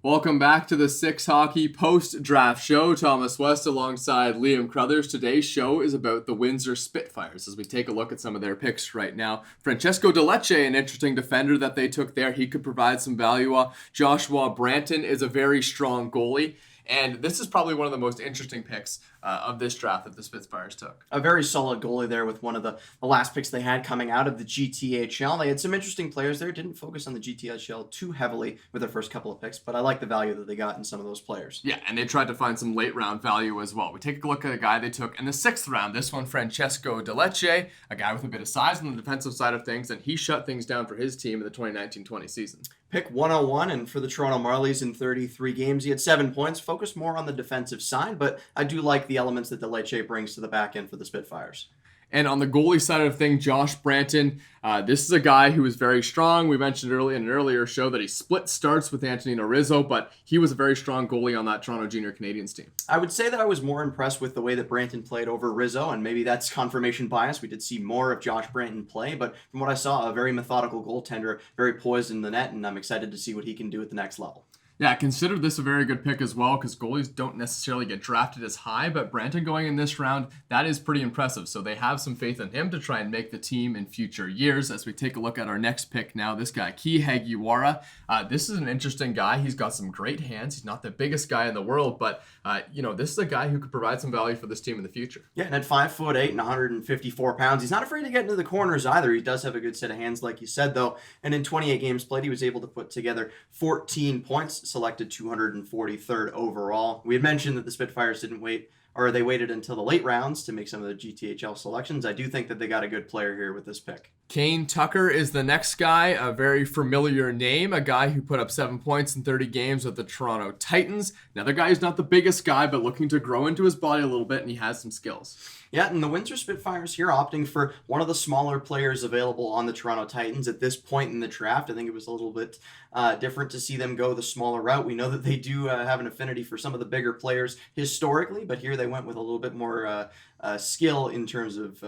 Welcome back to the Six Hockey post-draft show. Thomas West alongside Liam Crothers. Today's show is about the Windsor Spitfires as we take a look at some of their picks right now. Francesco De Leche, an interesting defender that they took there. He could provide some value. Joshua Branton is a very strong goalie. And this is probably one of the most interesting picks of this draft that the Spitfires took. A very solid goalie there with one of the last picks they had coming out of the GTHL. They had some interesting players there. Didn't focus on the GTHL too heavily with their first couple of picks, but I like the value that they got in some of those players. Yeah, and they tried to find some late round value as well. We take a look at a guy they took in the 6th round. This one, Francesco De Leche, a guy with a bit of size on the defensive side of things, and he shut things down for his team in the 2019-20 season. Pick 101, and for the Toronto Marlies in 33 games, he had 7 points, focused more on the defensive side, but I do like the elements that De Leche brings to the back end for the Spitfires. And on the goalie side of things, Josh Branton, this is a guy who is very strong. We mentioned earlier in an earlier show that he split starts with Antonino Rizzo, but he was a very strong goalie on that Toronto Junior Canadiens team. I would say that I was more impressed with the way that Branton played over Rizzo, and maybe that's confirmation bias. We did see more of Josh Branton play, but from what I saw, a very methodical goaltender, very poised in the net, and I'm excited to see what he can do at the next level. Yeah, consider this a very good pick as well because goalies don't necessarily get drafted as high, but Branton going in this round, that is pretty impressive. So they have some faith in him to try and make the team in future years. As we take a look at our next pick now, this guy, Kihei Haegera. This is an interesting guy. He's got some great hands. He's not the biggest guy in the world, but this is a guy who could provide some value for this team in the future. Yeah, and at 5'8" and 154 pounds, he's not afraid to get into the corners either. He does have a good set of hands, like you said, though. And in 28 games played, he was able to put together 14 points, selected 243rd overall. We had mentioned that the Spitfires didn't wait, or they waited until the late rounds to make some of the GTHL selections. I do think that they got a good player here with this pick. Kane Tucker is the next guy, a very familiar name, a guy who put up 7 points in 30 games with the Toronto Titans. Another guy who's not the biggest guy, but looking to grow into his body a little bit, and he has some skills. Yeah, and the Windsor Spitfires here opting for one of the smaller players available on the Toronto Titans at this point in the draft. I think it was a little bit different to see them go the smaller route. We know that they do have an affinity for some of the bigger players historically, but here they went with a little bit more skill in terms of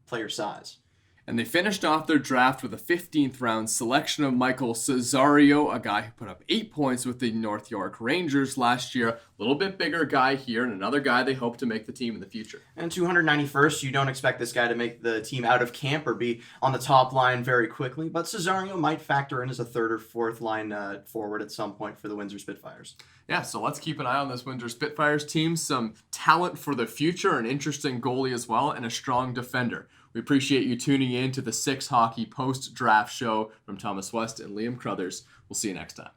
player size. And they finished off their draft with a 15th round selection of Michaelcesario, a guy who put up 8 points with the North York Rangers last year. A little bit bigger guy here, and another guy they hope to make the team in the future. And 291st, you don't expect this guy to make the team out of camp or be on the top line very quickly, but Cesario might factor in as a 3rd or 4th line forward at some point for the Windsor Spitfires. Yeah, so let's keep an eye on this Windsor Spitfires team. Some talent for the future, an interesting goalie as well, and a strong defender. We appreciate you tuning in to the Six Hockey post-draft show from Thomas West and Liam Crothers. We'll see you next time.